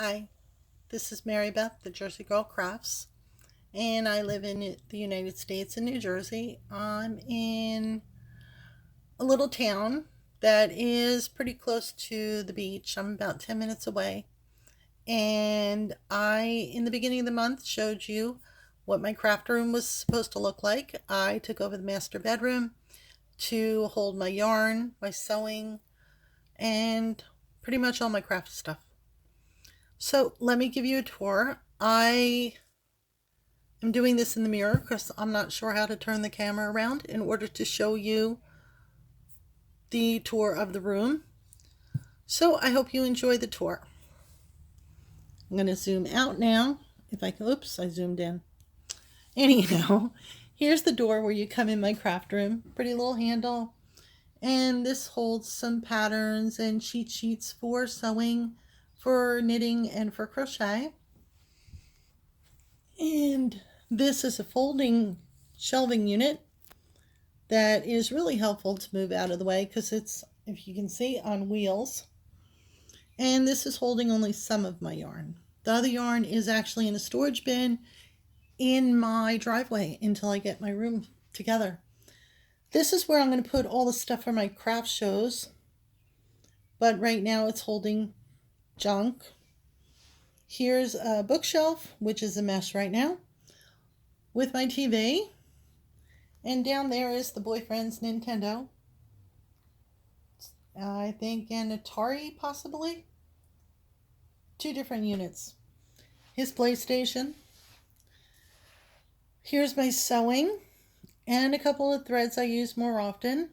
Hi, this is Mary Beth, the Jersey Girl Crafts, and I live in the United States in New Jersey. I'm in a little town that is pretty close to the beach. I'm about 10 minutes away. And in the beginning of the month, showed you what my craft room was supposed to look like. I took over the master bedroom to hold my yarn, my sewing, and pretty much all my craft stuff. So let me give you a tour. I'm doing this in the mirror because I'm not sure how to turn the camera around in order to show you the tour of the room. So I hope you enjoy the tour. I'm going to zoom out now. If I can, oops, I zoomed in. Anyhow, here's the door where you come in my craft room. Pretty little handle. And this holds some patterns and cheat sheets for sewing, for knitting, and for crochet. And this is a folding shelving unit that is really helpful to move out of the way because it's, if you can see, on wheels. And this is holding only some of my yarn. The other yarn is actually in a storage bin in my driveway until I get my room together. This is where I'm going to put all the stuff for my craft shows, but right now it's holding junk. Here's a bookshelf, which is a mess right now, with my TV. And down there is the boyfriend's Nintendo. I think an Atari, possibly. 2 different units. His PlayStation. Here's my sewing and a couple of threads I use more often.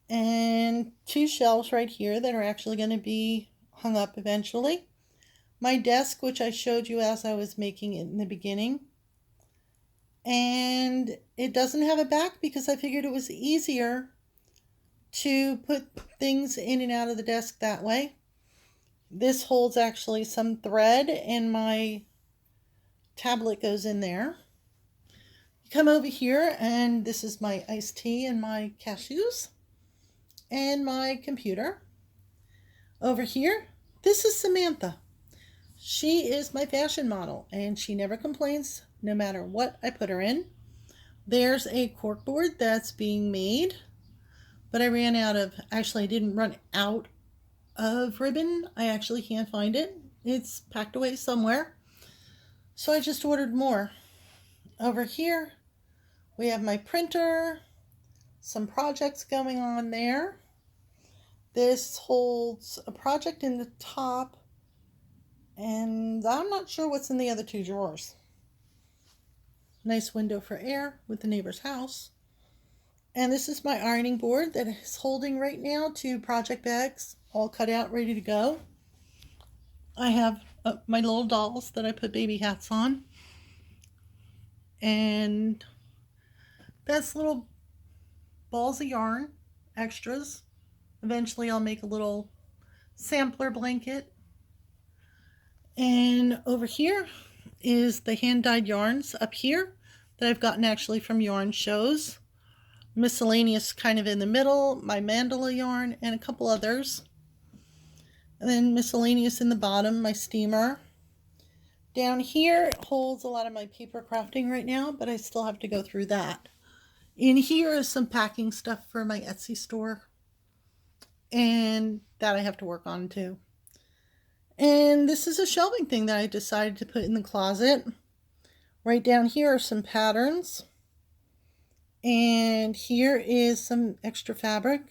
And 2 shelves right here that are actually going to be hung up eventually. My desk, which I showed you as I was making it in the beginning. And it doesn't have a back because I figured it was easier to put things in and out of the desk that way. This holds actually some thread and my tablet goes in there. You come over here and this is my iced tea and my cashews and my computer. Over here, this is Samantha. She is my fashion model and she never complains no matter what I put her in. There's a corkboard that's being made, but I ran out of, actually I didn't run out of ribbon. I actually can't find it. It's packed away somewhere. So I just ordered more. Over here, we have my printer, some projects going on there. This holds a project in the top, and I'm not sure what's in the other 2 drawers. Nice window for air with the neighbor's house. And this is my ironing board that is holding right now 2 project bags, all cut out, ready to go. I have my little dolls that I put baby hats on. And that's little balls of yarn, extras. Eventually I'll make a little sampler blanket. And over here is the hand-dyed yarns up here that I've gotten actually from yarn shows. Miscellaneous kind of in the middle, my mandala yarn, and a couple others. And then miscellaneous in the bottom, my steamer. Down here holds a lot of my paper crafting right now, but I still have to go through that. In here is some packing stuff for my Etsy store, and that I have to work on too. And this is a shelving thing that I decided to put in the closet. Right down here are some patterns, and here is some extra fabric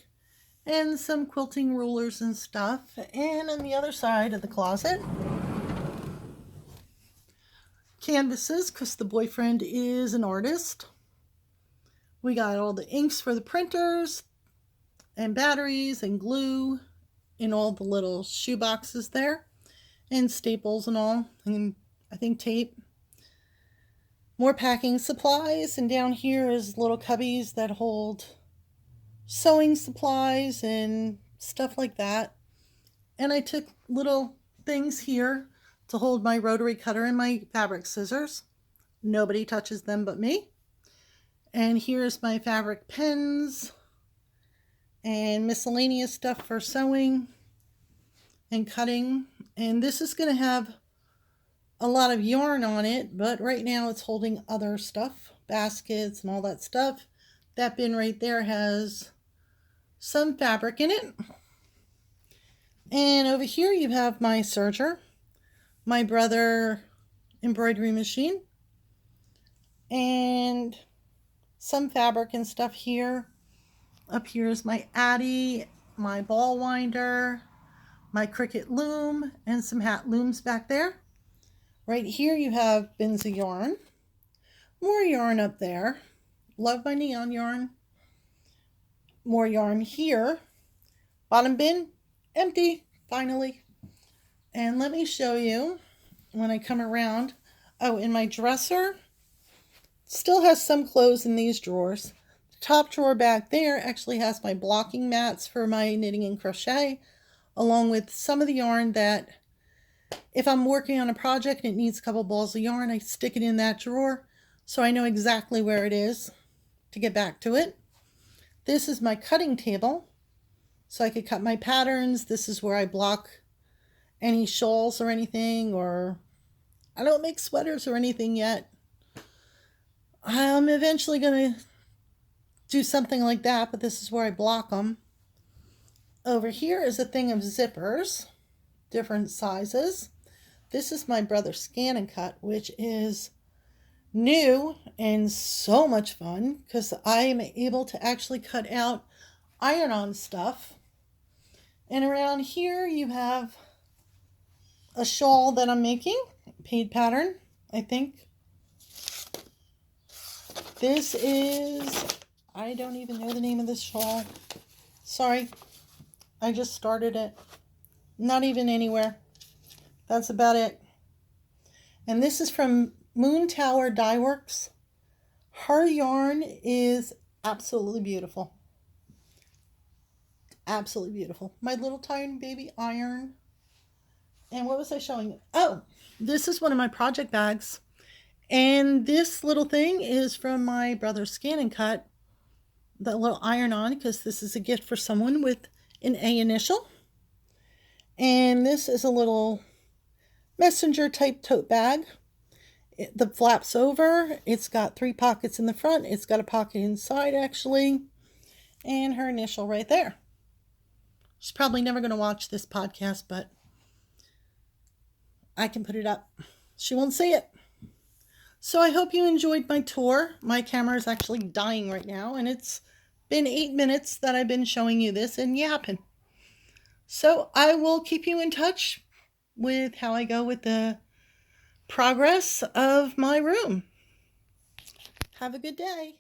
and some quilting rulers and stuff. And on the other side of the closet, canvases, because the boyfriend is an artist. We got all the inks for the printers and batteries and glue in all the little shoe boxes there, and staples and all, and I think tape. More packing supplies, and down here is little cubbies that hold sewing supplies and stuff like that. And I took little things here to hold my rotary cutter and my fabric scissors. Nobody touches them but me. And here's my fabric pens and miscellaneous stuff for sewing and cutting. And this is going to have a lot of yarn on it, but right now it's holding other stuff, baskets and all that stuff. That bin right there has some fabric in it. And over here you have my serger, my Brother embroidery machine, and some fabric and stuff here. Up here is my Addi, my ball winder, my Cricut loom, and some hat looms back there. Right here you have bins of yarn. More yarn up there. Love my neon yarn. More yarn here. Bottom bin, empty, finally. And let me show you when I come around. Oh, in my dresser, still has some clothes in these drawers. The top drawer back there actually has my blocking mats for my knitting and crochet, along with some of the yarn that if I'm working on a project and it needs a couple balls of yarn, I stick it in that drawer so I know exactly where it is to get back to it. This is my cutting table, so I could cut my patterns. This is where I block any shawls or anything, or I don't make sweaters or anything yet. I'm eventually going to do something like that, but this is where I block them. Over here is a thing of zippers, different sizes. This is my Brother ScanNCut, which is new and so much fun because I am able to actually cut out iron-on stuff. And around here you have a shawl that I'm making, paid pattern, I think. This is, I don't even know the name of this shawl. Sorry, I just started it. Not even anywhere. That's about it. And this is from Moon Tower Dye Works. Her yarn is absolutely beautiful. Absolutely beautiful. My little tiny baby iron. And what was I showing you? Oh, this is one of my project bags. And this little thing is from my Brother ScanNCut. The little iron-on, because this is a gift for someone with an A initial. And this is a little messenger type tote bag. The flaps over. It's got 3 pockets in the front. It's got a pocket inside actually. And her initial right there. She's probably never going to watch this podcast, but I can put it up. She won't see it. So I hope you enjoyed my tour. My camera is actually dying right now, and it's been 8 minutes that I've been showing you this and yapping. So I will keep you in touch with how I go with the progress of my room. Have a good day.